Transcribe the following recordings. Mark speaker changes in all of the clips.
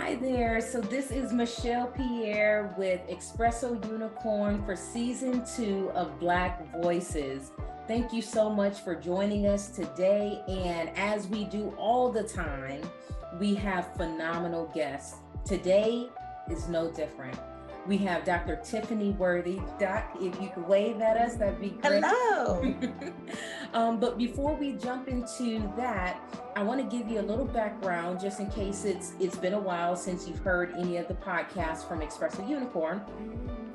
Speaker 1: Hi there. So this is Michelle Pierre with Espresso Unicorn for season 2 of Black Voices. Thank you so much for joining us today. And as we do all the time, we have phenomenal guests. Today is no different. We have Dr. Tiffani Worthy. Doc, if you could wave at us, that'd be great.
Speaker 2: Hello.
Speaker 1: But before we jump into that, I want to give you a little background just in case it's been a while since you've heard any of the podcasts from Espresso Unicorn.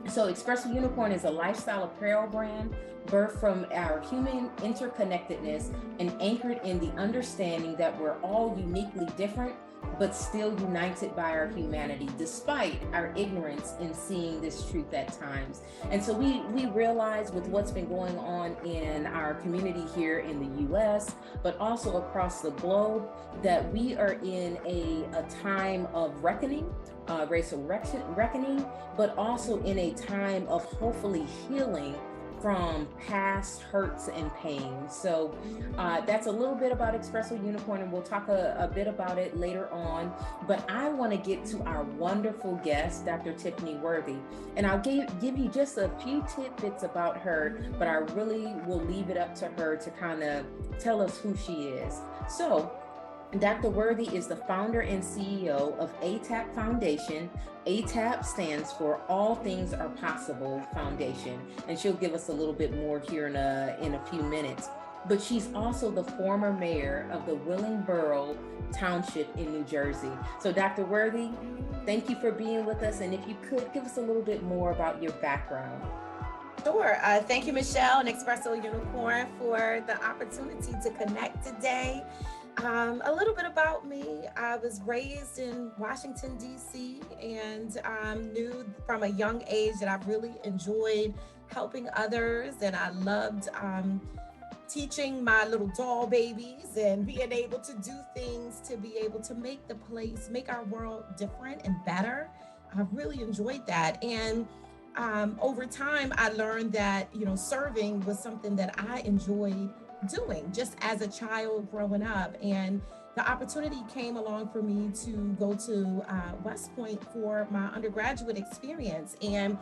Speaker 1: So Espresso Unicorn is a lifestyle apparel brand birthed from our human interconnectedness and anchored in the understanding that we're all uniquely different, but still united by our humanity, despite our ignorance in seeing this truth at times. And so we realize with what's been going on in our community here in the US, but also across the globe, that we are in a time of reckoning, racial reckoning, but also in a time of hopefully healing from past hurts and pains. So that's a little bit about Espresso Unicorn, and we'll talk a bit about it later on. But I want to get to our wonderful guest, Dr. Tiffani Worthy. And I'll give you just a few tidbits about her, but I really will leave it up to her to kind of tell us who she is. So Dr. Worthy is the founder and CEO of ATAP Foundation. ATAP stands for All Things Are Possible Foundation, and she'll give us a little bit more here in a few minutes. But she's also the former mayor of the Willingboro Township in New Jersey. So Dr. Worthy, thank you for being with us, and if you could give us a little bit more about your background.
Speaker 2: Sure. Thank you, Michelle and Espresso Unicorn, for the opportunity to connect today. A little bit about me. I was raised in Washington, D.C., and knew from a young age that I really enjoyed helping others, and I loved teaching my little doll babies and being able to do things to be able to make our world different and better. I really enjoyed that. And over time, I learned that, serving was something that I enjoyed doing just as a child growing up. And the opportunity came along for me to go to West Point for my undergraduate experience. And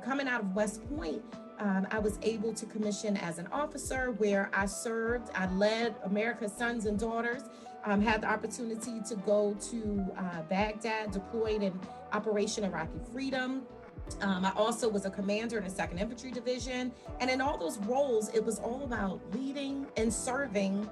Speaker 2: coming out of West Point, I was able to commission as an officer where I served. I led America's Sons and Daughters, had the opportunity to go to Baghdad, deployed in Operation Iraqi Freedom. I also was a commander in the 2nd Infantry Division. And in all those roles, it was all about leading and serving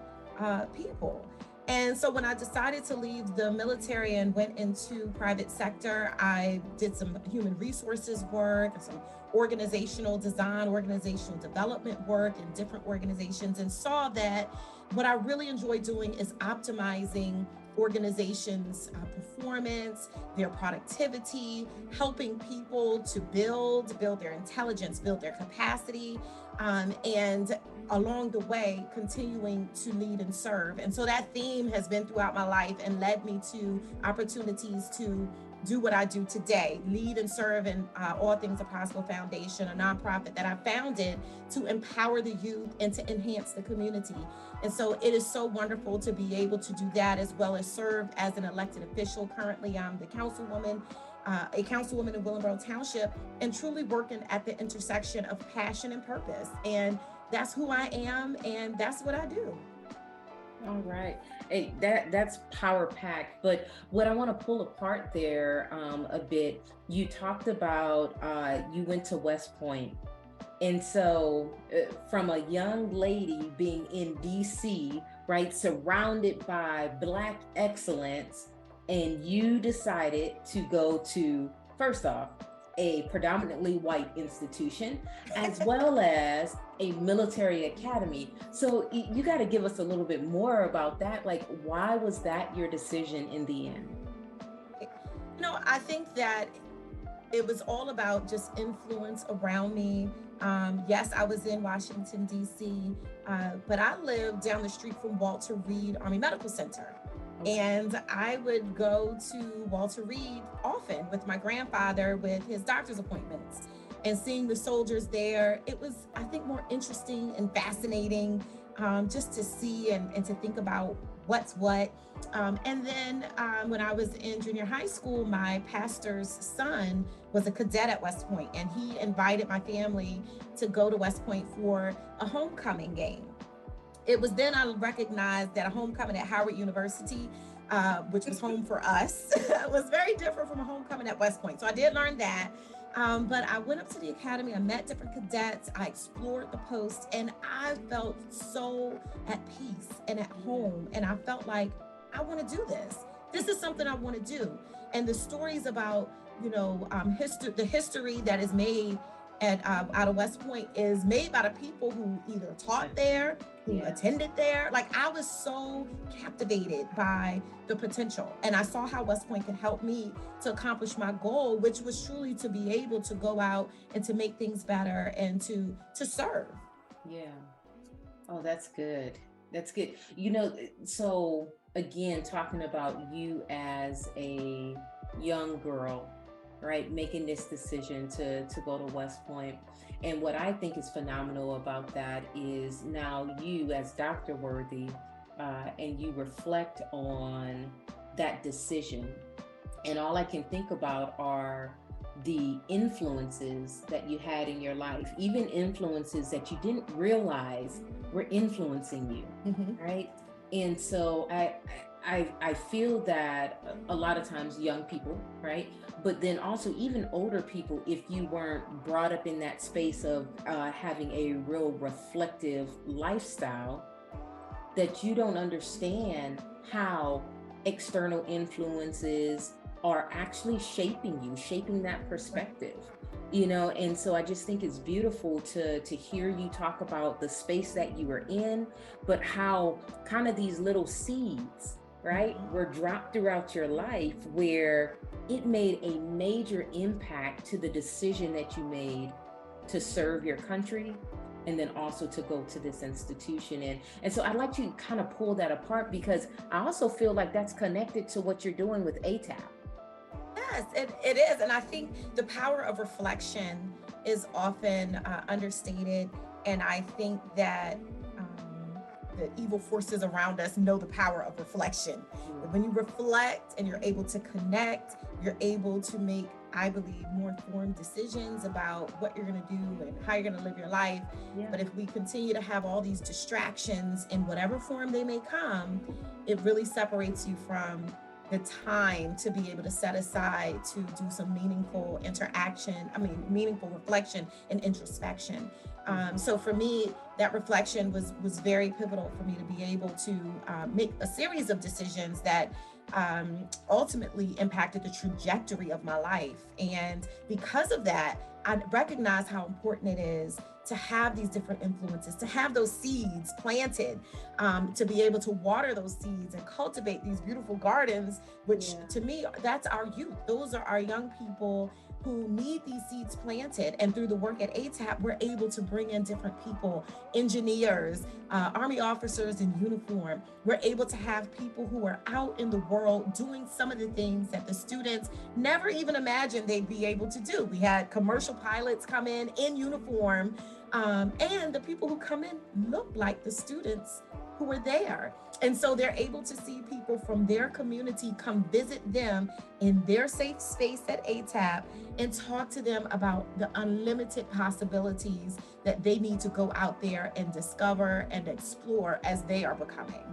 Speaker 2: people. And so when I decided to leave the military and went into private sector, I did some human resources work, some organizational design, organizational development work in different organizations, and saw that what I really enjoy doing is optimizing organizations' performance, their productivity, helping people to build their intelligence, build their capacity, and along the way, continuing to lead and serve. And so that theme has been throughout my life and led me to opportunities to do what I do today, lead and serve in All Things Are Possible Foundation, a nonprofit that I founded to empower the youth and to enhance the community. And so it is so wonderful to be able to do that, as well as serve as an elected official. Currently, I'm the councilwoman, a councilwoman in Willingboro Township, and truly working at the intersection of passion and purpose. And that's who I am, and that's what I do.
Speaker 1: All right. Hey, that's power packed. But what I want to pull apart there a bit, you talked about you went to West Point. And so from a young lady being in DC, right, surrounded by Black excellence, and you decided to go to, first off, a predominantly white institution, as well as a military academy. So you got to give us a little bit more about that. Like, why was that your decision in the end?
Speaker 2: I think that it was all about just influence around me. Yes, I was in Washington, D.C., but I lived down the street from Walter Reed Army Medical Center. And I would go to Walter Reed often with my grandfather with his doctor's appointments, and seeing the soldiers there. It was, I think, more interesting and fascinating just to see and to think about what's what. And then when I was in junior high school, my pastor's son was a cadet at West Point, and he invited my family to go to West Point for a homecoming game. It was then I recognized that a homecoming at Howard University, which was home for us, was very different from a homecoming at West Point. So I did learn that. But I went up to the academy, I met different cadets, I explored the post, and I felt so at peace and at home. And I felt like, I want to do this. This is something I want to do. And the stories about, the history that is made at out of West Point is made by the people who either taught there, who attended there. Like, I was so captivated by the potential, and I saw how West Point could help me to accomplish my goal, which was truly to be able to go out and to make things better and to serve.
Speaker 1: Yeah. Oh, that's good. That's good. So again, talking about you as a young girl, right, making this decision to go to West Point. And what I think is phenomenal about that is now you as Dr. Worthy, and you reflect on that decision. And all I can think about are the influences that you had in your life, even influences that you didn't realize were influencing you, right? And so I feel that a lot of times young people, right? But then also even older people, if you weren't brought up in that space of having a real reflective lifestyle, that you don't understand how external influences are actually shaping that perspective. And so I just think it's beautiful to hear you talk about the space that you were in, but how kind of these little seeds, right, were dropped throughout your life where it made a major impact to the decision that you made to serve your country and then also to go to this institution. And so I'd like to kind of pull that apart, because I also feel like that's connected to what you're doing with ATAP.
Speaker 2: Yes, it is. And I think the power of reflection is often understated. And I think that the evil forces around us know the power of reflection. When you reflect and you're able to connect, you're able to make, I believe, more informed decisions about what you're going to do and how you're going to live your life. But if we continue to have all these distractions in whatever form they may come, it really separates you from the time to be able to set aside to do some meaningful meaningful reflection and introspection. So for me, that reflection was very pivotal for me to be able to make a series of decisions that ultimately impacted the trajectory of my life. And because of that, I recognize how important it is to have these different influences, to have those seeds planted, to be able to water those seeds and cultivate these beautiful gardens, which to me, that's our youth. Those are our young people who need these seeds planted. And through the work at ATAP, we're able to bring in different people, engineers, Army officers in uniform. We're able to have people who are out in the world doing some of the things that the students never even imagined they'd be able to do. We had commercial pilots come in uniform, and the people who come in look like the students who were there. And so they're able to see people from their community come visit them in their safe space at ATAP and talk to them about the unlimited possibilities that they need to go out there and discover and explore as they are becoming.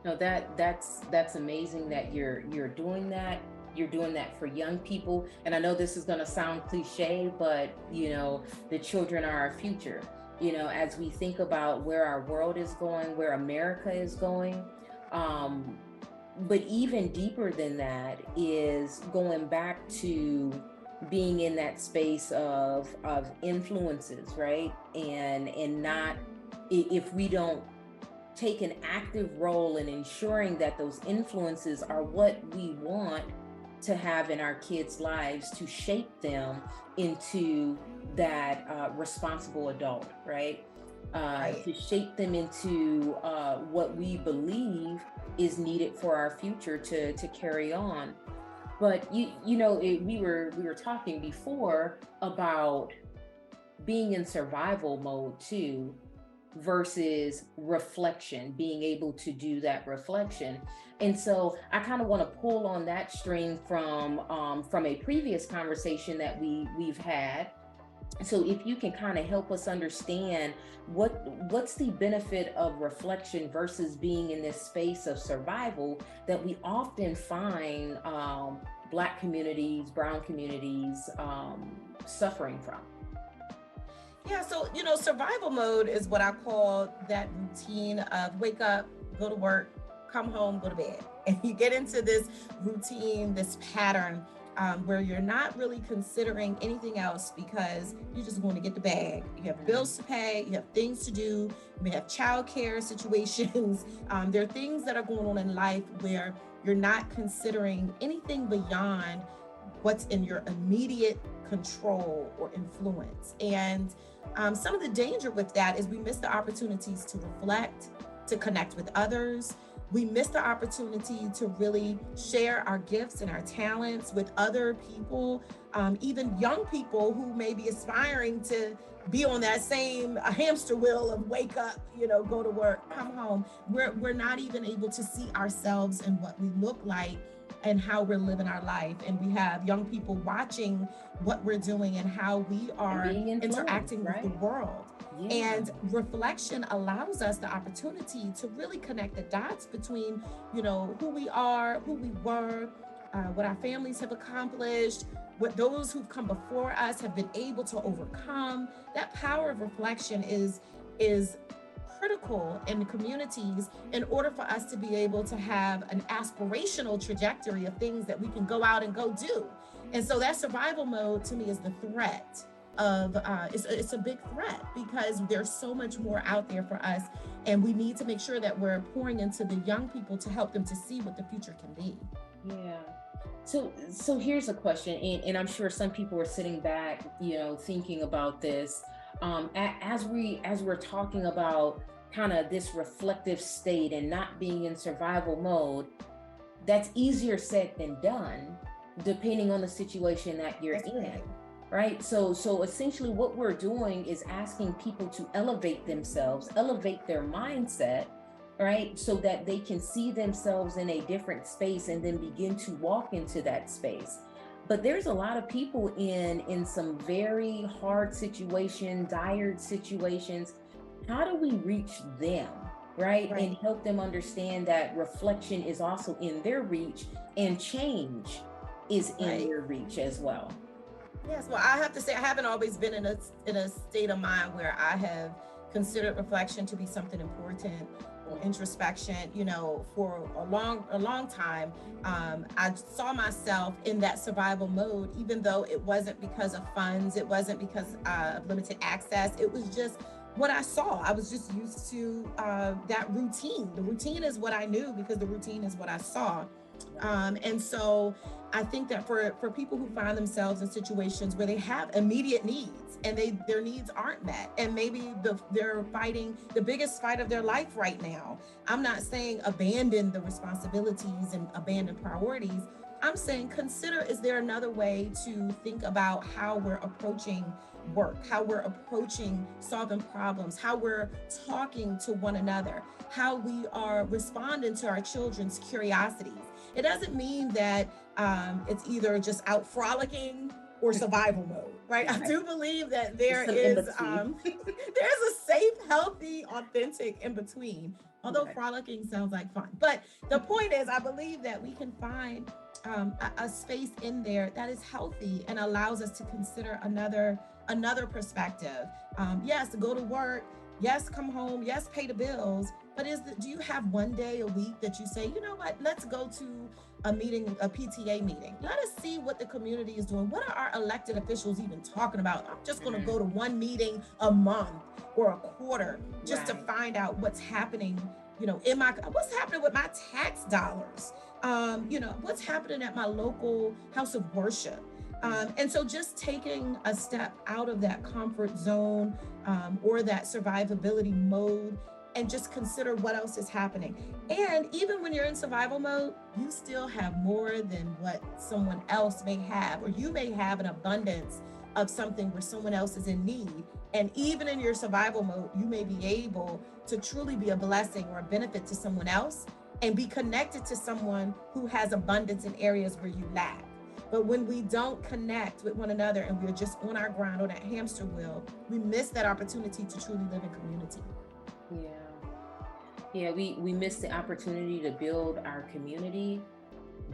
Speaker 1: No, that's amazing that you're doing that. You're doing that for young people. And I know this is going to sound cliche, but the children are our future. As we think about where our world is going, where America is going. But even deeper than that is going back to being in that space of influences, right? And not, if we don't take an active role in ensuring that those influences are what we want to have in our kids' lives, to shape them into that responsible adult, right? To shape them into what we believe is needed for our future to carry on. But we were talking before about being in survival mode too, versus reflection, being able to do that reflection. And so I kind of want to pull on that string from a previous conversation that we've had. So if you can kind of help us understand what's the benefit of reflection versus being in this space of survival that we often find Black communities, brown communities suffering from.
Speaker 2: Yeah, so, survival mode is what I call that routine of wake up, go to work, come home, go to bed. And you get into this routine, this pattern where you're not really considering anything else because you just want to get the bag. You have bills to pay, you have things to do, you may have childcare situations. There are things that are going on in life where you're not considering anything beyond what's in your immediate control or influence. And some of the danger with that is we miss the opportunities to reflect, to connect with others. We miss the opportunity to really share our gifts and our talents with other people, even young people who may be aspiring to be on that same hamster wheel of wake up, go to work, come home. We're not even able to see ourselves and what we look like and how we're living our life. And we have young people watching what we're doing and how we are interacting with the world. Yeah. And reflection allows us the opportunity to really connect the dots between, who we are, who we were, what our families have accomplished, what those who've come before us have been able to overcome. That power of reflection is critical in communities in order for us to be able to have an aspirational trajectory of things that we can go out and go do. And so that survival mode to me is the threat of, it's a big threat because there's so much more out there for us. And we need to make sure that we're pouring into the young people to help them to see what the future can be.
Speaker 1: Yeah. So here's a question, and I'm sure some people are sitting back, thinking about this. As we're talking about kind of this reflective state and not being in survival mode, that's easier said than done, depending on the situation that you're in, right? So essentially what we're doing is asking people to elevate themselves, elevate their mindset, right? So that they can see themselves in a different space and then begin to walk into that space. But there's a lot of people in some very hard situations, dire situations. How do we reach them, right? And help them understand that reflection is also in their reach and change is in their reach as well.
Speaker 2: Yes, well, I have to say, I haven't always been in a state of mind where I have considered reflection to be something important or introspection, for a long time. I saw myself in that survival mode, even though it wasn't because of funds, it wasn't because of limited access. It was just what I saw. I was just used to that routine. The routine is what I knew because the routine is what I saw. And so I think that for people who find themselves in situations where they have immediate needs and their needs aren't met, and maybe they're fighting the biggest fight of their life right now. I'm not saying abandon the responsibilities and abandon priorities. I'm saying consider, is there another way to think about how we're approaching work, how we're approaching solving problems, how we're talking to one another, how we are responding to our children's curiosities. It doesn't mean that it's either just out frolicking or survival mode, right? I do believe that there's a safe, healthy, authentic in between, although frolicking sounds like fun. But the point is, I believe that we can find a space in there that is healthy and allows us to consider another perspective. Yes, go to work. Yes, come home. Yes, pay the bills. But do you have one day a week that you say, you know what, let's go to a meeting, a PTA meeting. Let us see what the community is doing. What are our elected officials even talking about? I'm just going to go to one meeting a month or a quarter just to find out what's happening, what's happening with my tax dollars? What's happening at my local house of worship? And so just taking a step out of that comfort zone or that survivability mode and just consider what else is happening. And even when you're in survival mode, you still have more than what someone else may have, or you may have an abundance of something where someone else is in need. And even in your survival mode, you may be able to truly be a blessing or a benefit to someone else and be connected to someone who has abundance in areas where you lack. But when we don't connect with one another and we're just on our grind, on that hamster wheel, we miss that opportunity to truly live in community.
Speaker 1: Yeah, we miss the opportunity to build our community,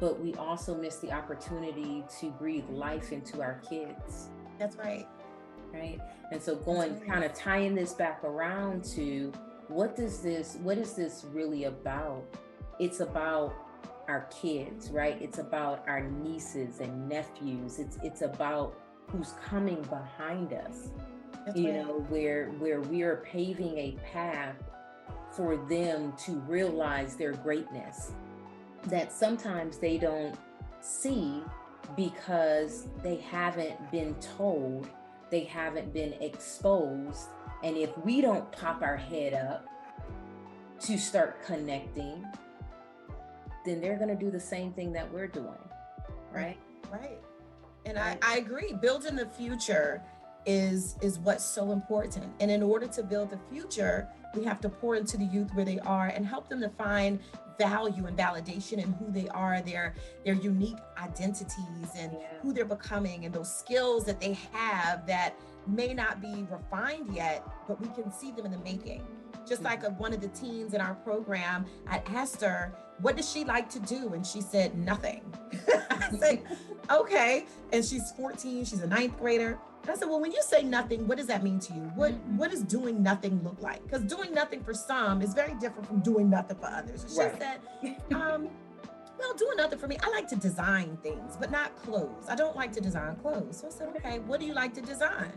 Speaker 1: but we also miss the opportunity to breathe life into our kids.
Speaker 2: That's right.
Speaker 1: Right. And so kind of tying this back around to what is this really about? It's about our kids, right? It's about our nieces and nephews. It's about who's coming behind us. That's right. Know, where we are paving a path for them to realize their greatness that sometimes they don't see because they haven't been told, they haven't been exposed. And if we don't pop our head up to start connecting, then they're going to do the same thing that we're doing. Right.
Speaker 2: And I agree. Building the future is what's so important. And in order to build the future, we have to pour into the youth where they are and help them to find value and validation in who they are, their unique identities and who they're becoming, and those skills that they have that may not be refined yet, but we can see them in the making. Just like one of the teens in our program, I asked her, what does she like to do? And she said, nothing. I said, okay. And she's 14, she's a 9th grader. And I said, well, when you say nothing, what does that mean to you? What does doing nothing look like? Because doing nothing for some is very different from doing nothing for others. She said, well, doing nothing for me, I like to design things, but not clothes. I don't like to design clothes. So I said, okay, what do you like to design?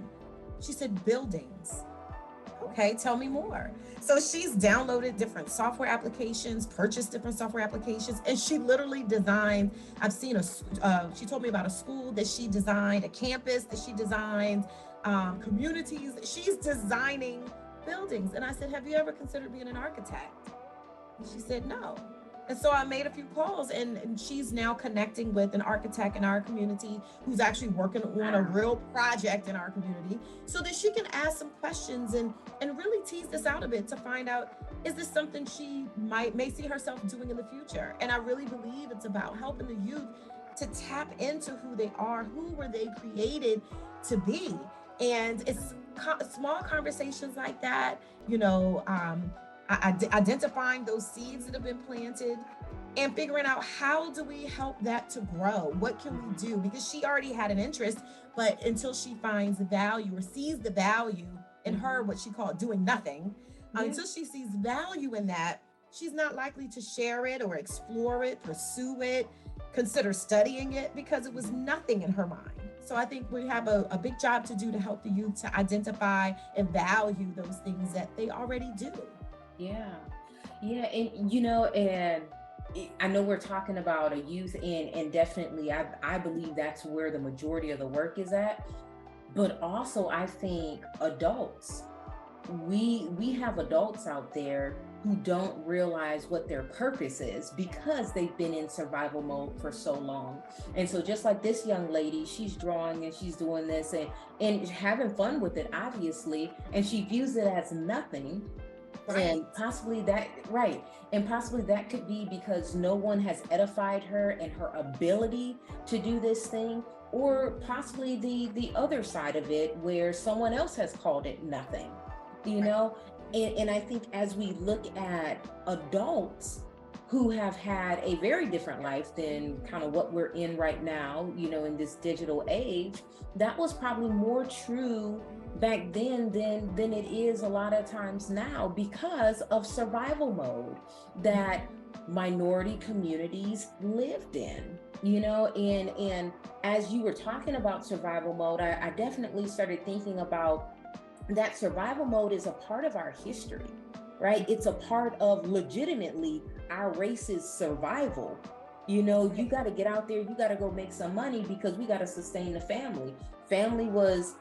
Speaker 2: She said, buildings. Okay, tell me more. So she's downloaded different software applications, purchased different software applications, and she literally designed, I've seen she told me about a school that she designed, a campus that she designed, communities. She's designing buildings. And I said, have you ever considered being an architect? And she said, no. And so I made a few calls, and she's now connecting with an architect in our community who's actually working on a real project in our community so that she can ask some questions and really tease this out a bit to find out, is this something she may see herself doing in the future? And I really believe it's about helping the youth to tap into who they are, who were they created to be. And it's small conversations like that, identifying those seeds that have been planted and figuring out how do we help that to grow? What can we do? Because she already had an interest, but until she finds the value or sees the value in her, what she called doing nothing, until she sees value in that, she's not likely to share it or explore it, pursue it, consider studying it, because it was nothing in her mind. So I think we have a big job to do to help the youth to identify and value those things that they already do.
Speaker 1: Yeah. And I know we're talking about a youth, and definitely I believe that's where the majority of the work is at. But also I think adults, we have adults out there who don't realize what their purpose is because they've been in survival mode for so long. And so just like this young lady, she's drawing and she's doing this and having fun with it, obviously, and she views it as nothing. Right. And possibly that could be because no one has edified her and her ability to do this thing, or possibly the other side of it where someone else has called it nothing, and I think as we look at adults who have had a very different life than kind of what we're in right now, in this digital age, that was probably more true back then than it is a lot of times now because of survival mode that minority communities lived in, and as you were talking about survival mode, I definitely started thinking about that survival mode is a part of our history, right? It's a part of legitimately our race's survival. You got to get out there, you got to go make some money because we got to sustain the family. Family was,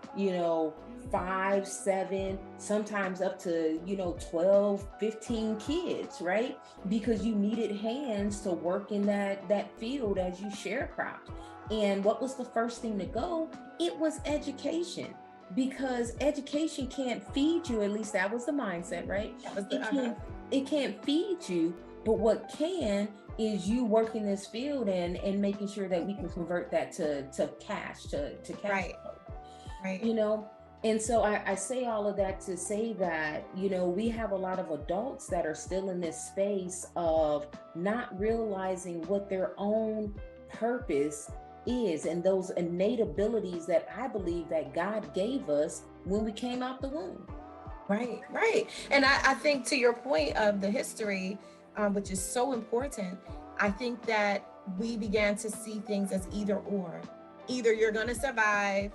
Speaker 1: 5, 7, sometimes up to, 12, 15 kids, right? Because you needed hands to work in that field as you sharecropped. And what was the first thing to go? It was education, because education can't feed you. At least that was the mindset, right? It can't feed you, but what can is you working this field and making sure that we can convert that to cash, to cash flow.
Speaker 2: Right.
Speaker 1: You know, and so I say all of that to say that, you know, we have a lot of adults that are still in this space of not realizing what their own purpose is, and those innate abilities that I believe that God gave us when we came out the womb.
Speaker 2: Right. And I think to your point of the history, which is so important, I think that we began to see things as either or. Either you're going to survive,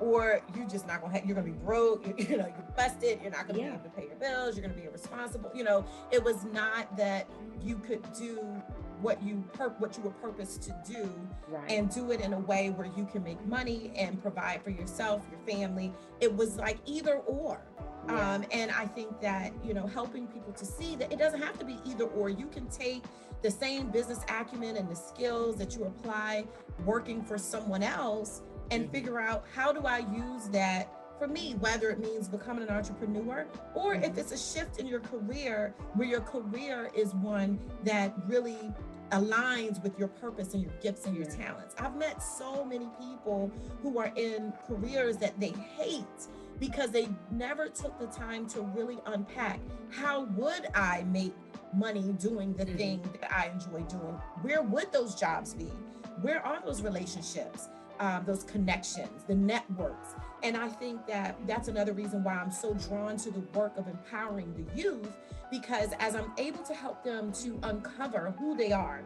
Speaker 2: or you're just not going to you're going to be broke, you're busted, you're not going to be able to pay your bills, you're going to be irresponsible. It was not that you could do what you were purposed to do, and do it in a way where you can make money and provide for yourself, your family. It was like either or. And I think that, helping people to see that it doesn't have to be either or. You can take the same business acumen and the skills that you apply working for someone else and figure out, how do I use that for me, whether it means becoming an entrepreneur, or if it's a shift in your career where your career is one that really aligns with your purpose and your gifts and your talents. I've met so many people who are in careers that they hate because they never took the time to really unpack, how would I make money doing the thing that I enjoy doing? Where would those jobs be? Where are those relationships? Those connections, the networks. And I think that that's another reason why I'm so drawn to the work of empowering the youth, because as I'm able to help them to uncover who they are,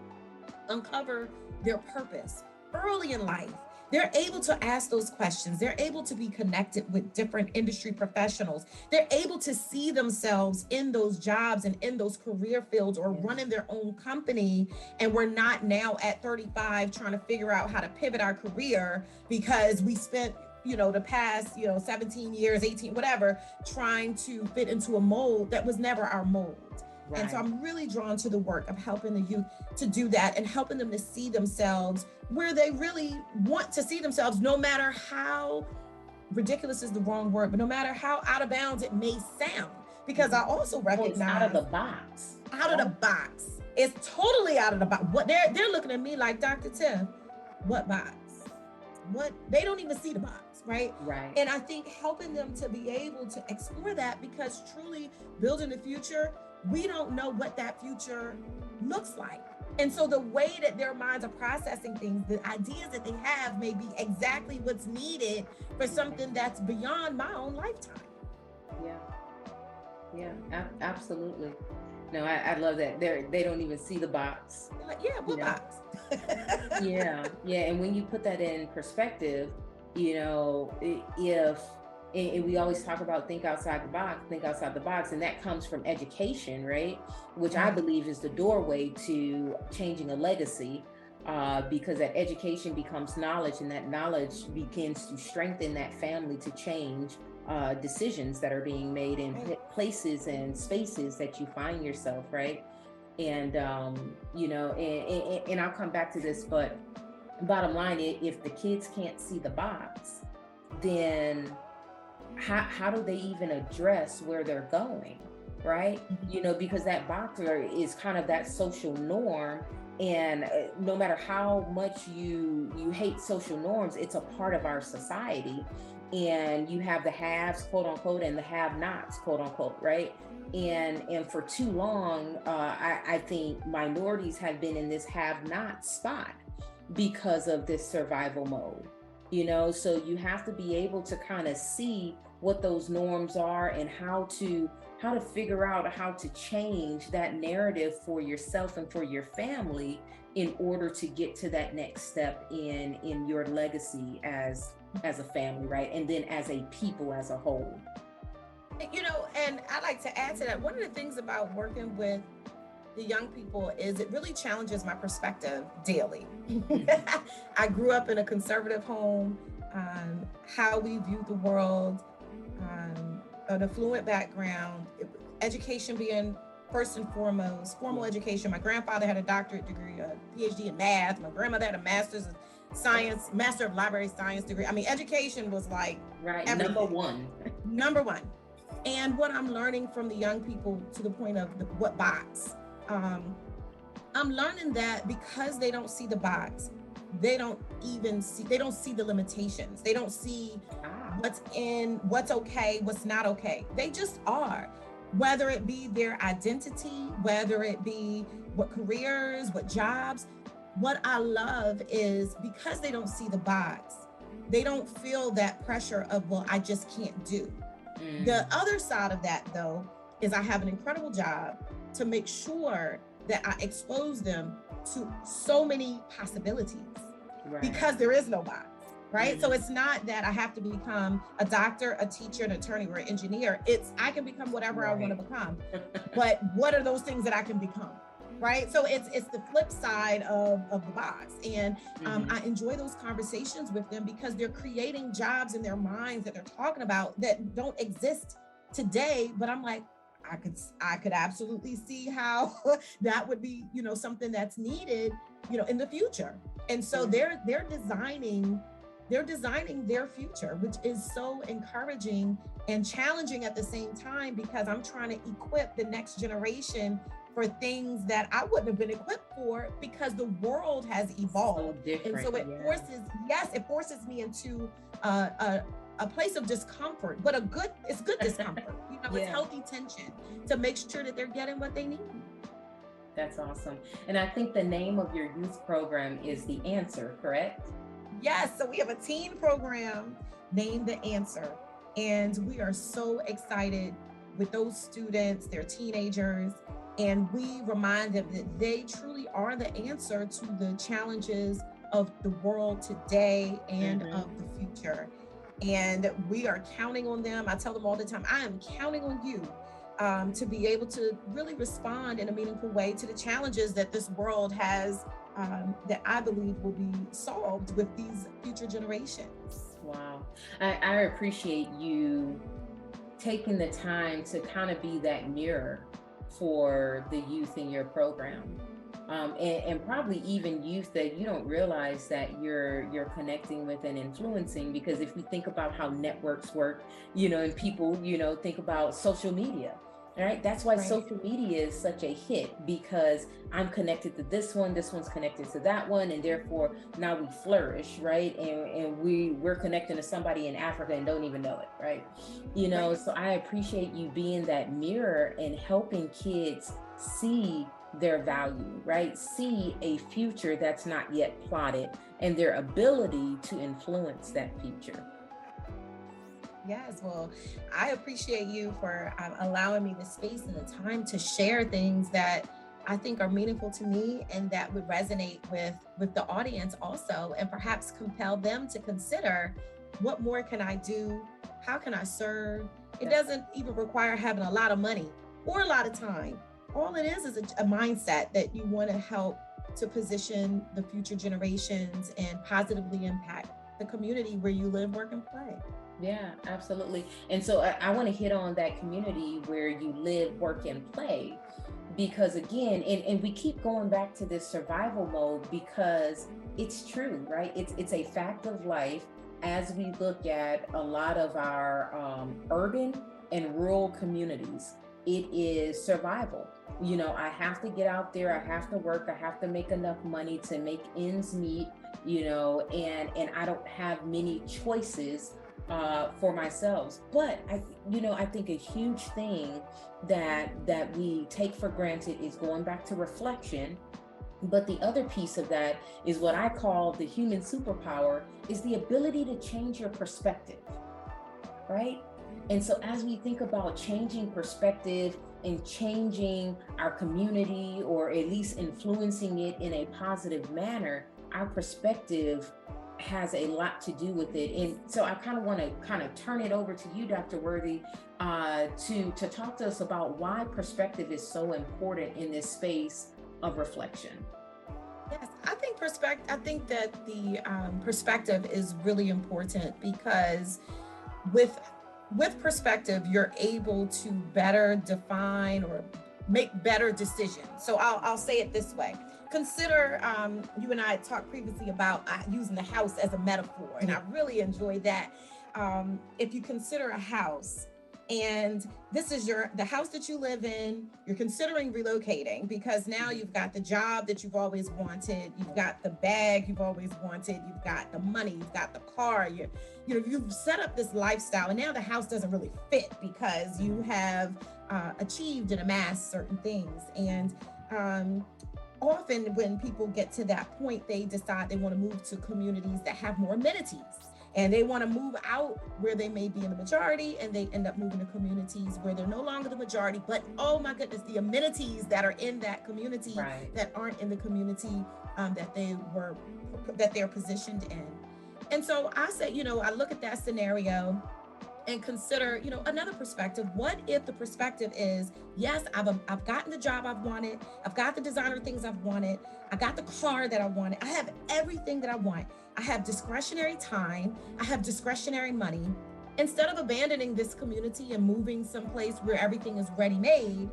Speaker 2: uncover their purpose early in life, they're able to ask those questions. They're able to be connected with different industry professionals. They're able to see themselves in those jobs and in those career fields, or running their own company. And we're not now at 35 trying to figure out how to pivot our career because we spent, the past, 17 years, 18, whatever, trying to fit into a mold that was never our mold. And so I'm really drawn to the work of helping the youth to do that and helping them to see themselves where they really want to see themselves, no matter how ridiculous is the wrong word, but no matter how out of bounds it may sound. Because I also recognize
Speaker 1: it's out of the box.
Speaker 2: Out of the box. It's totally out of the box. What they're looking at me like, Dr. Tiff, what box? What? They don't even see the box, right?
Speaker 1: Right.
Speaker 2: And I think helping them to be able to explore that, because truly building the future, we don't know what that future looks like. And so the way that their minds are processing things, the ideas that they have may be exactly what's needed for something that's beyond my own lifetime.
Speaker 1: Yeah, absolutely. No, I love that. They don't even see the box.
Speaker 2: Like, what box?
Speaker 1: Yeah. And when you put that in perspective, if and we always talk about think outside the box, and that comes from education, right? Which I believe is the doorway to changing a legacy, because that education becomes knowledge, and that knowledge begins to strengthen that family to change decisions that are being made in places and spaces that you find yourself, right? And and I'll come back to this, but bottom line, if the kids can't see the box, then how do they even address where they're going, right? Because that box is kind of that social norm, and no matter how much you hate social norms, it's a part of our society. And you have the haves, quote unquote, and the have-nots, quote unquote, right? And for too long, I think minorities have been in this have-not spot because of this survival mode. So you have to be able to kind of see what those norms are and how to figure out how to change that narrative for yourself and for your family in order to get to that next step in your legacy as a family, right? And then as a people as a whole.
Speaker 2: And I'd like to add to that, one of the things about working with the young people is it really challenges my perspective daily. I grew up in a conservative home, how we view the world, an affluent background, education being first and foremost, formal education. My grandfather had a doctorate degree, a PhD in math. My grandmother had a master's of science, master of library science degree. I mean, education was like everything. Number one. And what I'm learning from the young people, to the point of what box, I'm learning that because they don't see the box, they don't see the limitations. They don't see what's okay, what's not okay. They just are, whether it be their identity, whether it be what careers, what jobs. What I love is because they don't see the box, they don't feel that pressure of, well, I just can't do. The other side of that, though, is I have an incredible job to make sure that I expose them to so many possibilities, because there is no box, right? So it's not that I have to become a doctor, a teacher, an attorney, or an engineer. It's I can become whatever I want to become. But what are those things that I can become? Right. So it's the flip side of the box. And I enjoy those conversations with them because they're creating jobs in their minds that they're talking about that don't exist today. But I'm like, I could absolutely see how that would be, something that's needed, in the future. And so they're designing their future, which is so encouraging and challenging at the same time, because I'm trying to equip the next generation for things that I wouldn't have been equipped for, because the world has evolved. And so it forces me into a place of discomfort, but it's good discomfort. It's healthy tension to make sure that they're getting what they need.
Speaker 1: That's awesome. And I think the name of your youth program is The Answer, correct?
Speaker 2: Yes. So we have a teen program named The Answer, and we are so excited with those students. They're teenagers. And we remind them that they truly are the answer to the challenges of the world today and of the future. And we are counting on them. I tell them all the time, I am counting on you to be able to really respond in a meaningful way to the challenges that this world has, that I believe will be solved with these future generations.
Speaker 1: Wow. I appreciate you taking the time to kind of be that mirror for the youth in your program, and probably even youth that you don't realize that you're connecting with and influencing. Because if we think about how networks work, and people, think about social media, right? That's why social media is such a hit, because I'm connected to this one's connected to that one, and therefore now we flourish, right? And we're connecting to somebody in Africa and don't even know it, right? So I appreciate you being that mirror and helping kids see their value, right? See a future that's not yet plotted, and their ability to influence that future.
Speaker 2: Yes, well, I appreciate you for allowing me the space and the time to share things that I think are meaningful to me and that would resonate with the audience also, and perhaps compel them to consider, what more can I do? How can I serve? It doesn't even require having a lot of money or a lot of time. All it is a mindset that you want to help to position the future generations and positively impact the community where you live, work, and play.
Speaker 1: Yeah, absolutely. And so I want to hit on that community where you live, work, and play, because again, and we keep going back to this survival mode because it's true, right? It's a fact of life. As we look at a lot of our urban and rural communities, it is survival. I have to get out there, I have to work, I have to make enough money to make ends meet, and I don't have many choices for myself. But I think a huge thing that we take for granted is going back to reflection. But the other piece of that is what I call the human superpower, is the ability to change your perspective, right? And so as we think about changing perspective and changing our community, or at least influencing it in a positive manner, our perspective has a lot to do with it. And so I kind of want to turn it over to you, Dr. Worthy, to talk to us about why perspective is so important in this space of reflection.
Speaker 2: Yes, I think that the perspective is really important, because with perspective, you're able to better define or make better decisions. So I'll say it this way. Consider, you and I talked previously about using the house as a metaphor, and I really enjoyed that. If you consider a house, and this is the house that you live in, you're considering relocating because now you've got the job that you've always wanted, you've got the bag you've always wanted, you've got the money, you've got the car, you've set up this lifestyle, and now the house doesn't really fit because you have achieved and amassed certain things. And often when people get to that point, they decide they want to move to communities that have more amenities. And they want to move out where they may be in the majority, and they end up moving to communities where they're no longer the majority, but oh my goodness, the amenities that are in that community that aren't in the community that they're positioned in. And so I say, I look at that scenario and consider, another perspective. What if the perspective is, yes, I've gotten the job I've wanted, I've got the designer things I've wanted, I got the car that I wanted, I have everything that I want. I have discretionary time, I have discretionary money. Instead of abandoning this community and moving someplace where everything is ready-made,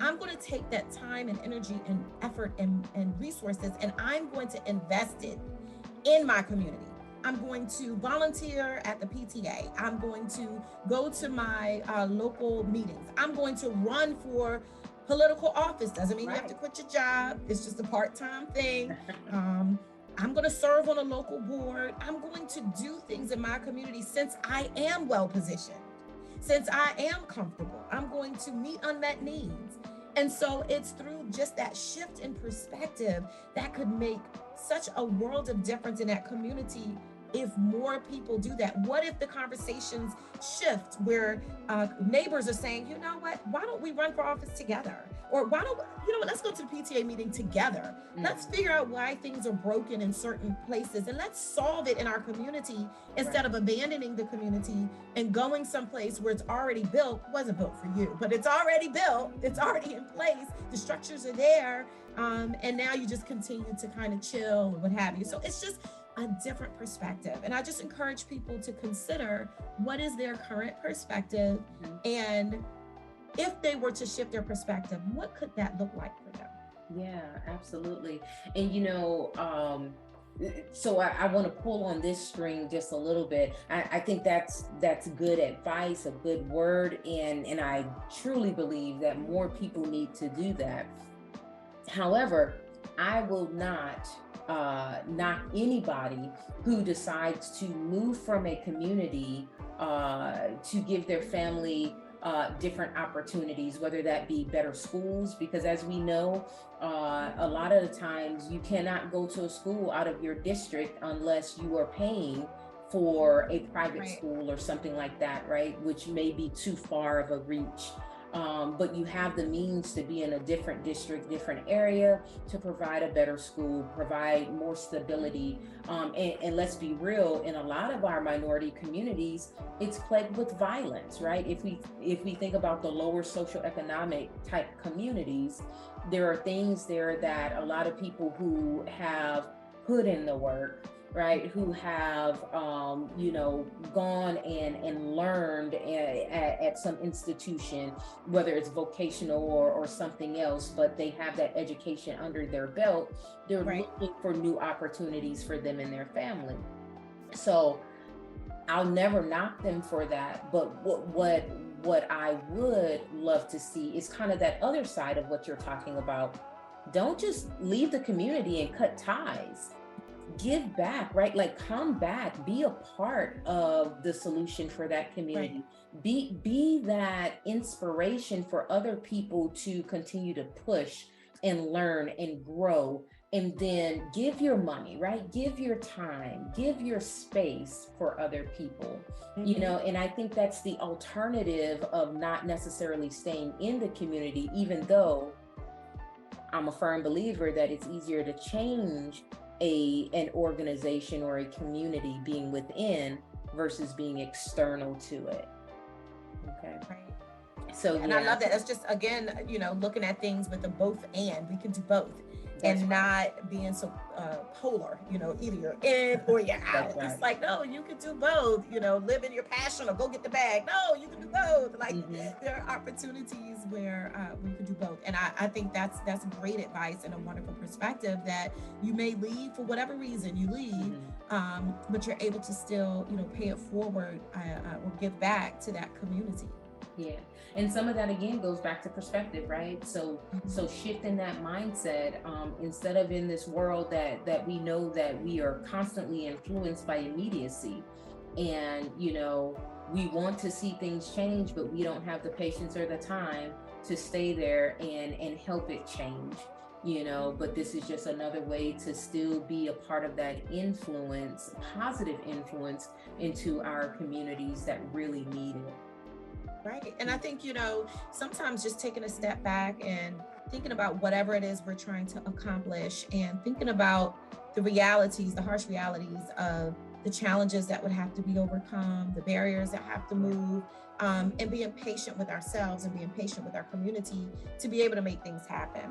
Speaker 2: I'm going to take that time and energy and effort and resources, and I'm going to invest it in my community. I'm going to volunteer at the PTA. I'm going to go to my local meetings. I'm going to run for political office. Doesn't mean you have to quit your job. It's just a part-time thing. I'm going to serve on a local board. I'm going to do things in my community since I am well-positioned, since I am comfortable. I'm going to meet unmet needs. And so it's through just that shift in perspective that could make such a world of difference in that community if more people do that. What if the conversations shift where neighbors are saying, you know what, why don't we run for office together? Or why don't, let's go to the PTA meeting together. Let's figure out why things are broken in certain places, and let's solve it in our community instead of abandoning the community and going someplace where it's already built. It wasn't built for you, but it's already built. It's already in place. The structures are there. And now you just continue to kind of chill and what have you. So it's just a different perspective. And I just encourage people to consider what is their current perspective, and if they were to shift their perspective, what could that look like for them?
Speaker 1: Yeah, absolutely. And so I want to pull on this string just a little bit. I think that's good advice, a good word, and I truly believe that more people need to do that. However, I will not knock anybody who decides to move from a community to give their family different opportunities, whether that be better schools, because as we know, a lot of the times you cannot go to a school out of your district unless you are paying for a private school or something like that, right? Which may be too far of a reach. But you have the means to be in a different district, different area, to provide a better school, provide more stability. And let's be real, in a lot of our minority communities, it's plagued with violence, right? If we think about the lower socioeconomic type communities, there are things there that a lot of people who have put in the work, right, who have gone and learned at some institution, whether it's vocational or something else, but they have that education under their belt, they're looking for new opportunities for them and their family. So I'll never knock them for that, but what I would love to see is kind of that other side of what you're talking about. Don't just leave the community and cut ties. Give back, right? Like, come back, be a part of the solution for that community. Be that inspiration for other people to continue to push and learn and grow. And then give your money, right? Give your time, give your space for other people, and I think that's the alternative of not necessarily staying in the community, even though I'm a firm believer that it's easier to change an organization or a community being within versus being external to it. Okay.
Speaker 2: So, and I love that. That's just, again, looking at things with a both and. We can do both. and not being so polar, either you're in or you're out.
Speaker 1: Right.
Speaker 2: It's like, no, you can do both, live in your passion or go get the bag. No, you can do both. Like there are opportunities where we can do both. And I think that's great advice and a wonderful perspective, that you may leave for whatever reason you leave, but you're able to still, pay it forward or give back to that community.
Speaker 1: Yeah. And some of that again goes back to perspective, right? So shifting that mindset, instead of in this world that we know that we are constantly influenced by immediacy, and we want to see things change, but we don't have the patience or the time to stay there and help it change, but this is just another way to still be a part of that influence, positive influence into our communities that really need it.
Speaker 2: Right. And I think, sometimes just taking a step back and thinking about whatever it is we're trying to accomplish, and thinking about the realities, the harsh realities of the challenges that would have to be overcome, the barriers that have to move, and being patient with ourselves and being patient with our community to be able to make things happen.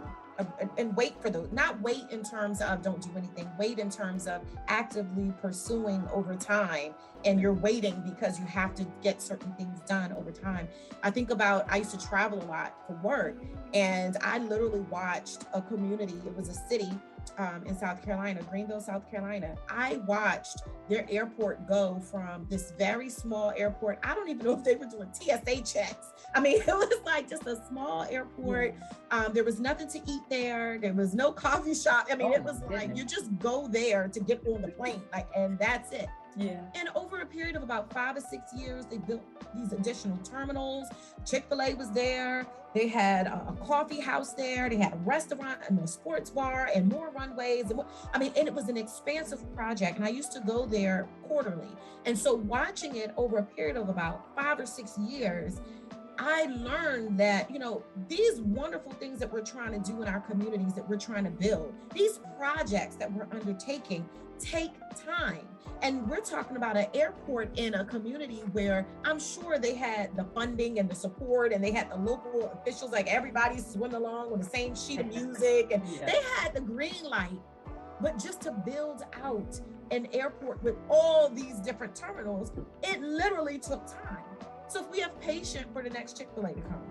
Speaker 2: And wait for those, not wait in terms of don't do anything, wait in terms of actively pursuing over time. And you're waiting because you have to get certain things done over time. I used to travel a lot for work, and I literally watched a community. It was a city in South Carolina, Greenville, South Carolina. I watched their airport go from this very small airport. I don't even know if they were doing TSA checks. I mean, it was like just a small airport. There was nothing to eat there. There was no coffee shop. I mean, it was like, you just go there to get on the plane, and that's it.
Speaker 1: Yeah.
Speaker 2: And over a period of about 5 or 6 years, they built these additional terminals. Chick-fil-A was there. They had a coffee house there. They had a restaurant and a sports bar and more runways. And it was an expansive project. And I used to go there quarterly. And so watching it over a period of about 5 or 6 years, I learned that, these wonderful things that we're trying to do in our communities, that we're trying to build, these projects that we're undertaking take time. And we're talking about an airport in a community where I'm sure they had the funding and the support, and they had the local officials, like everybody's swimming along with the same sheet of music, and they had the green light. But just to build out an airport with all these different terminals, it literally took time. So if we have patience for the next Chick-fil-A to come,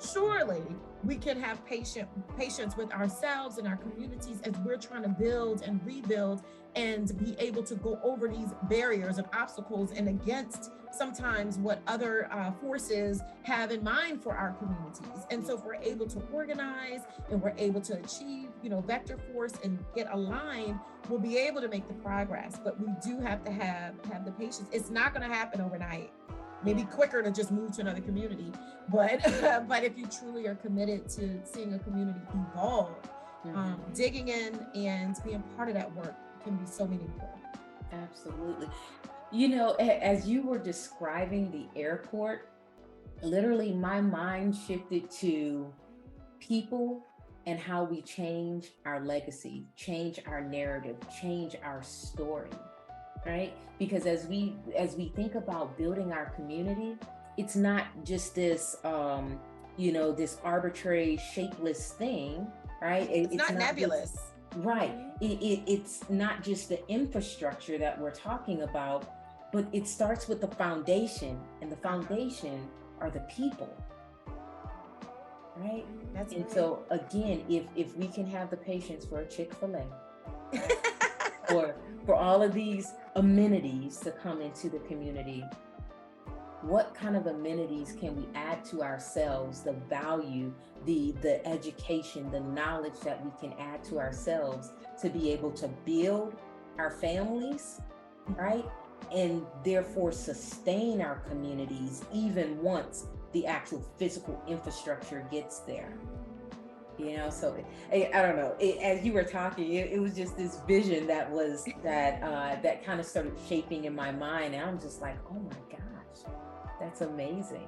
Speaker 2: surely we can have patience with ourselves and our communities as we're trying to build and rebuild and be able to go over these barriers and obstacles and against sometimes what other forces have in mind for our communities. And so if we're able to organize and we're able to achieve, vector force and get aligned, we'll be able to make the progress. But we do have to have the patience. It's not going to happen overnight. Maybe quicker to just move to another community. But if you truly are committed to seeing a community evolve, digging in and being part of that work can be so meaningful.
Speaker 1: Absolutely. As you were describing the airport, literally my mind shifted to people and how we change our legacy, change our narrative, change our story. Right? Because as we think about building our community, it's not just this, this arbitrary, shapeless thing, right?
Speaker 2: It's not nebulous.
Speaker 1: Right. It's not just the infrastructure that we're talking about, but it starts with the foundation, and the foundation are the people. Right? And so again, if we can have the patience for a Chick-fil-A, or for all of these amenities to come into the community, what kind of amenities can we add to ourselves, the value, the education, the knowledge that we can add to ourselves to be able to build our families, right? And therefore sustain our communities even once the actual physical infrastructure gets there. So I don't know. As you were talking, it was just this vision that kind of started shaping in my mind, and I'm just like, oh my gosh, that's amazing,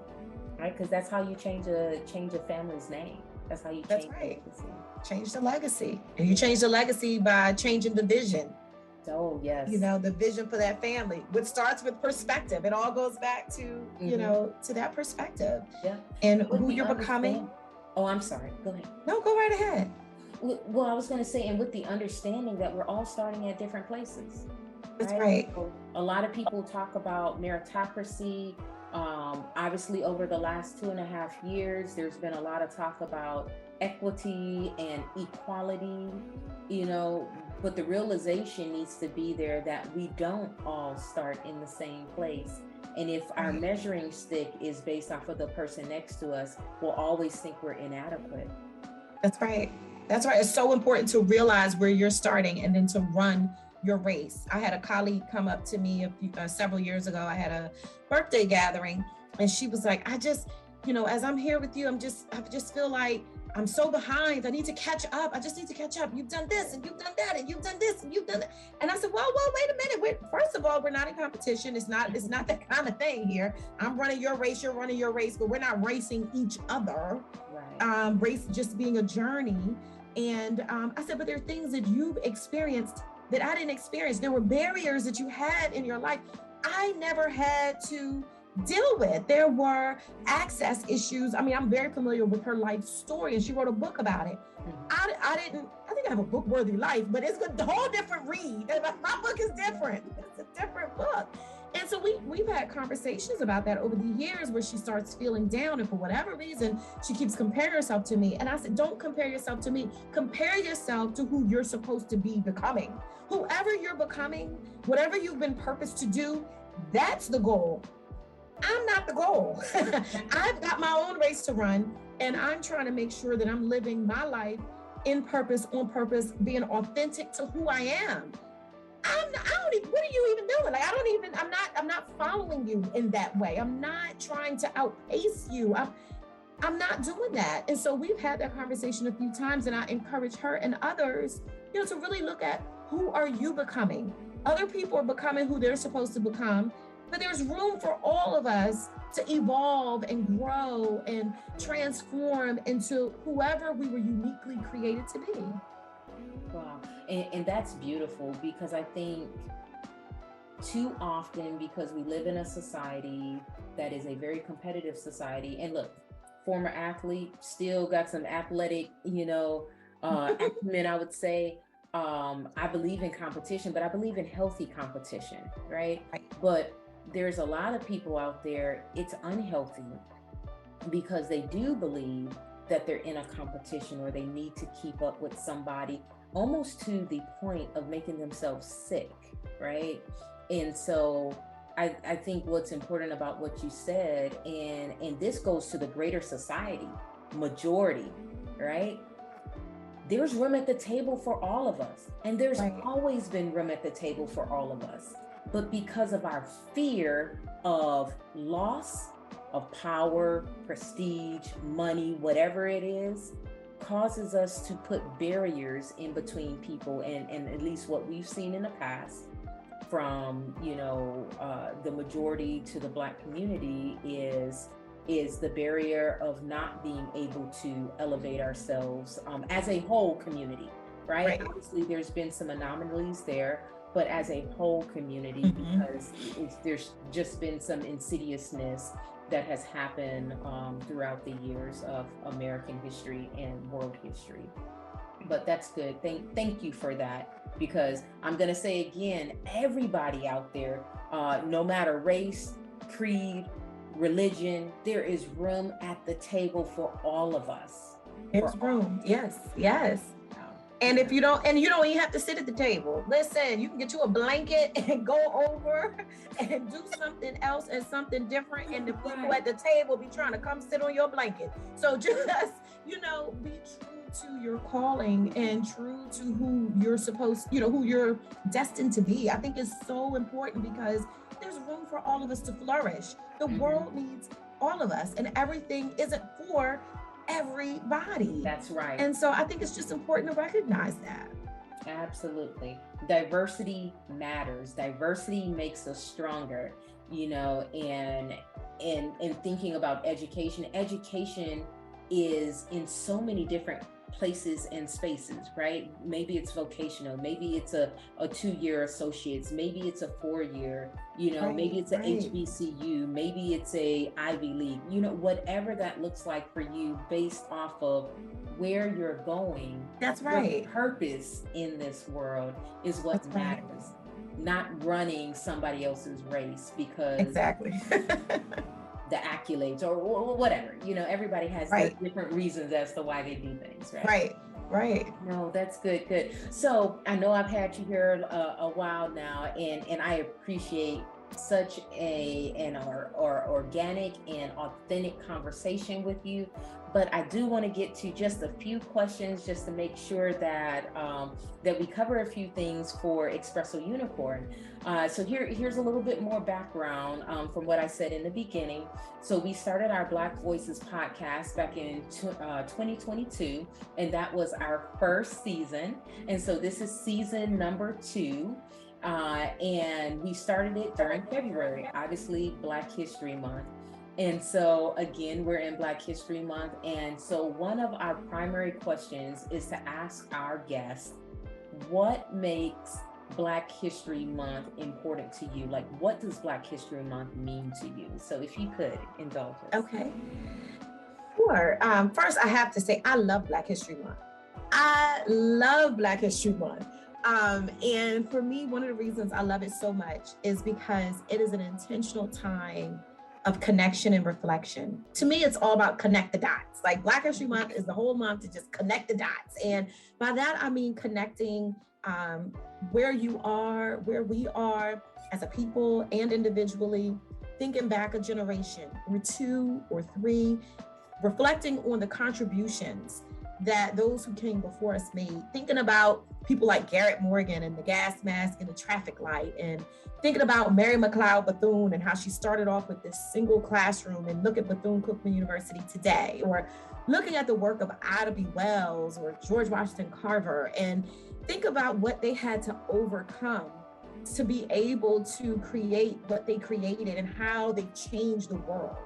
Speaker 1: right? Because that's how you change a family's name. That's how you change the legacy.
Speaker 2: Change the legacy, and you change the legacy by changing the vision.
Speaker 1: Oh yes.
Speaker 2: The vision for that family, which starts with perspective. It all goes back to to that perspective.
Speaker 1: Yeah.
Speaker 2: And who you're becoming.
Speaker 1: Oh, I'm sorry. Go ahead.
Speaker 2: No, go right ahead.
Speaker 1: Well, I was going to say, and with the understanding that we're all starting at different places.
Speaker 2: That's right.
Speaker 1: So a lot of people talk about meritocracy. Obviously, over the last 2.5 years, there's been a lot of talk about equity and equality, but the realization needs to be there that we don't all start in the same place. And if our measuring stick is based off of the person next to us, we'll always think we're inadequate.
Speaker 2: That's right. That's right. It's so important to realize where you're starting and then to run your race. I had a colleague come up to me several years ago. I had a birthday gathering and she was like, I just, as I'm here with you, I just feel like I'm so behind. I need to catch up. I just need to catch up. You've done this and you've done that and you've done this and you've done that. And I said, well, wait a minute. First of all, we're not in competition. It's not that kind of thing here. I'm running your race, you're running your race, but we're not racing each other. Right. Race just being a journey. And I said, but there are things that you've experienced that I didn't experience. There were barriers that you had in your life I never had to deal with. There were access issues. I mean, I'm very familiar with her life story and she wrote a book about it. I think I have a book worthy life, but it's a whole different read. My book is different. It's a different book. And so we've had conversations about that over the years where she starts feeling down and for whatever reason, she keeps comparing herself to me. And I said, don't compare yourself to me. Compare yourself to who you're supposed to be becoming. Whoever you're becoming, whatever you've been purposed to do, that's the goal. I'm not the goal. I've got my own race to run and I'm trying to make sure that I'm living my life in purpose, on purpose, being authentic to who I am. What are you even doing? Like, I'm not following you in that way. I'm not trying to outpace you. I'm not doing that. And so we've had that conversation a few times and I encourage her and others, to really look at who are you becoming? Other people are becoming who they're supposed to become, but there's room for all of us to evolve and grow and transform into whoever we were uniquely created to be.
Speaker 1: Wow. And that's beautiful because I think too often, because we live in a society that is a very competitive society, and look, former athlete, still got some athletic, acumen, I would say. I believe in competition, but I believe in healthy competition, right? But there's a lot of people out there, it's unhealthy because they do believe that they're in a competition or they need to keep up with somebody, almost to the point of making themselves sick, right? And so I think what's important about what you said, and this goes to the greater society, majority, right? There's room at the table for all of us. And there's always been room at the table for all of us. But because of our fear of loss, of power, prestige, money, whatever it is, causes us to put barriers in between people. And at least what we've seen in the past from, the majority to the Black community is the barrier of not being able to elevate ourselves as a whole community, right? Obviously, there's been some anomalies there, but as a whole community, because there's just been some insidiousness that has happened throughout the years of American history and world history. But that's good. Thank you for that, because I'm going to say again, everybody out there, no matter race, creed, religion, there is room at the table for all of us.
Speaker 2: There's room. Yes. And if you don't even have to sit at the table. Listen, you can get you a blanket and go over and do something else and something different. And the people at the table be trying to come sit on your blanket. So just, be true to your calling and true to who you're supposed, who you're destined to be. I think it's so important because there's room for all of us to flourish. The world needs all of us, and everything isn't for everybody.
Speaker 1: That's right.
Speaker 2: And so I think it's just important to recognize that.
Speaker 1: Absolutely. Diversity matters. Diversity makes us stronger, and thinking about education is in so many different places and spaces, right? Maybe it's vocational, maybe it's a 2-year associates, maybe it's a 4-year, maybe it's a HBCU, maybe it's a Ivy League, whatever that looks like for you based off of where you're going.
Speaker 2: That's right.
Speaker 1: Your purpose in this world is what matters, not running somebody else's race because
Speaker 2: exactly.
Speaker 1: the accolades or whatever, everybody has their different reasons as to why they do things,
Speaker 2: right.
Speaker 1: No, that's good. So I know I've had you here a while now, and I appreciate such an organic and authentic conversation with you. But I do want to get to just a few questions just to make sure that that we cover a few things for Espresso Unicorn. So here's a little bit more background from what I said in the beginning. So we started our Black Voices podcast back in 2022, and that was our first season. And so this is season number 2. And we started it during February, obviously Black History Month. And so again, we're in Black History Month. And so one of our primary questions is to ask our guests, what makes Black History Month important to you? Like, what does Black History Month mean to you? So if you could indulge us.
Speaker 2: Okay. Sure. First, I have to say, I love Black History Month. I love Black History Month. And for me, one of the reasons I love it so much is because it is an intentional time of connection and reflection. To me, it's all about connect the dots. Like Black History Month is the whole month to just connect the dots. And by that, I mean connecting where you are, where we are as a people and individually, thinking back a generation or 2 or 3, reflecting on the contributions that those who came before us made, thinking about people like Garrett Morgan and the gas mask and the traffic light, and thinking about Mary McLeod Bethune and how she started off with this single classroom, and look at Bethune-Cookman University today, or looking at the work of Ida B. Wells or George Washington Carver, and think about what they had to overcome to be able to create what they created and how they changed the world.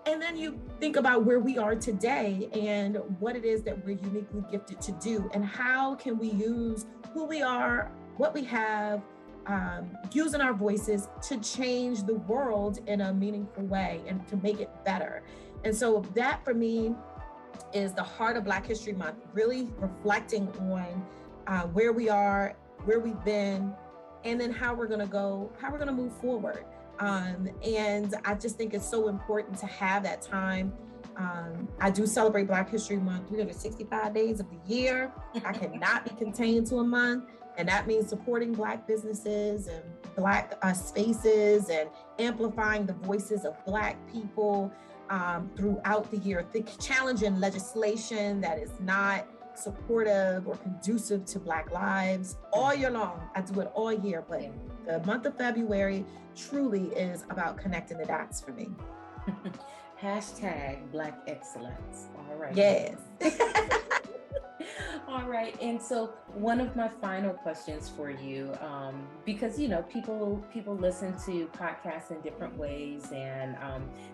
Speaker 2: And then you think about where we are today and what it is that we're uniquely gifted to do, and how can we use who we are, what we have, using our voices to change the world in a meaningful way and to make it better. And so that for me is the heart of Black History Month, really reflecting on where we are, where we've been, and then how we're gonna move forward. And I just think it's so important to have that time. I do celebrate Black History Month 365 days of the year. I cannot be contained to a month. And that means supporting Black businesses and Black spaces and amplifying the voices of Black people throughout the year. Challenging legislation that is not supportive or conducive to Black lives all year long. I do it all year, but the month of February truly is about connecting the dots for me.
Speaker 1: Hashtag Black Excellence. All right.
Speaker 2: Yes.
Speaker 1: All right. And so one of my final questions for you, because, people listen to podcasts in different ways, and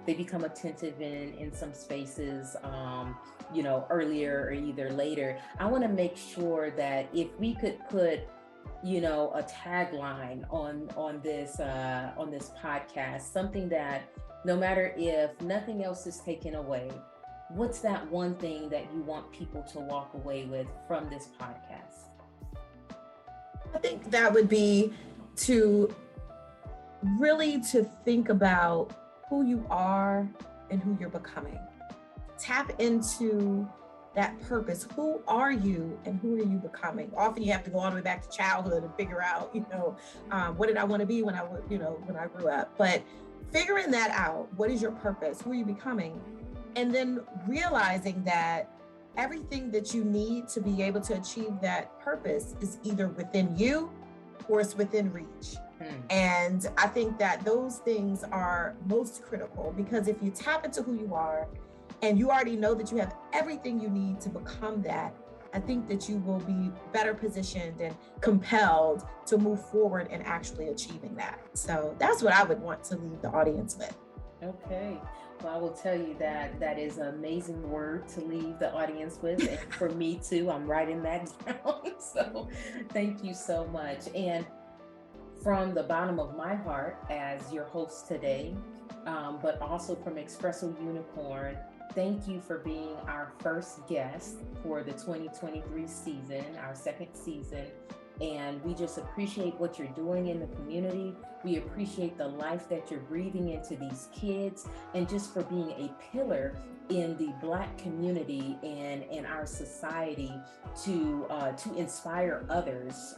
Speaker 1: they become attentive in some spaces, earlier or either later. I want to make sure that if we could put a tagline on this podcast, something that no matter if nothing else is taken away, what's that one thing that you want people to walk away with from this podcast?
Speaker 2: I think that would be to think about who you are and who you're becoming. Tap into that purpose. Who are you and who are you becoming? Often you have to go all the way back to childhood and figure out, what did I want to be when I grew up? But figuring that out, what is your purpose? Who are you becoming? And then realizing that everything that you need to be able to achieve that purpose is either within you or it's within reach. And I think that those things are most critical, because if you tap into who you are and you already know that you have everything you need to become that, I think that you will be better positioned and compelled to move forward in actually achieving that. So that's what I would want to leave the audience with.
Speaker 1: Okay. Well, I will tell you that that is an amazing word to leave the audience with. And for me too, I'm writing that down. So thank you so much. And from the bottom of my heart as your host today, but also from Espresso Unicorn, thank you for being our first guest for the 2023 season, our second season. And we just appreciate what you're doing in the community. We appreciate the life that you're breathing into these kids, and just for being a pillar in the Black community and in our society to inspire others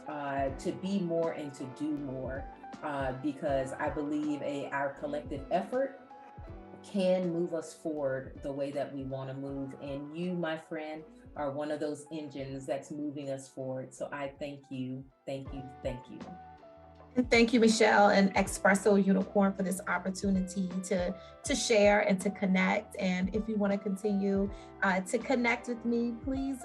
Speaker 1: to be more and to do more. Because I believe our collective effort can move us forward the way that we want to move. And you, my friend, are one of those engines that's moving us forward. So I thank you, thank you, thank you.
Speaker 2: And thank you, Michelle and Espresso Unicorn, for this opportunity to share and to connect. And if you want to continue to connect with me, please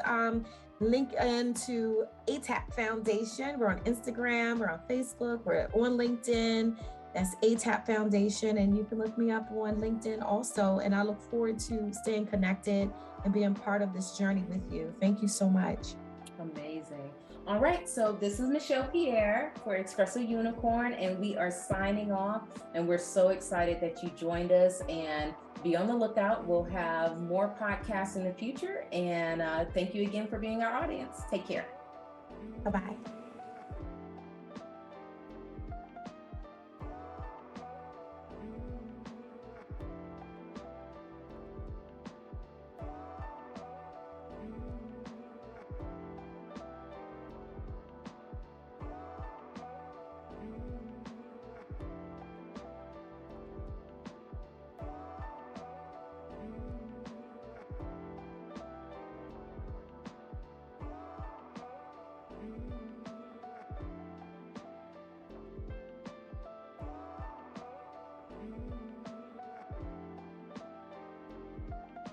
Speaker 2: link into ATAP Foundation. We're on Instagram, we're on Facebook, we're on LinkedIn. That's ATAP Foundation, and you can look me up on LinkedIn also. And I look forward to staying connected and being part of this journey with you. Thank you so much.
Speaker 1: Amazing. All right, so this is Michelle Pierre for Espresso Unicorn, and we are signing off. And we're so excited that you joined us. And be on the lookout. We'll have more podcasts in the future. And thank you again for being our audience. Take care.
Speaker 2: Bye-bye.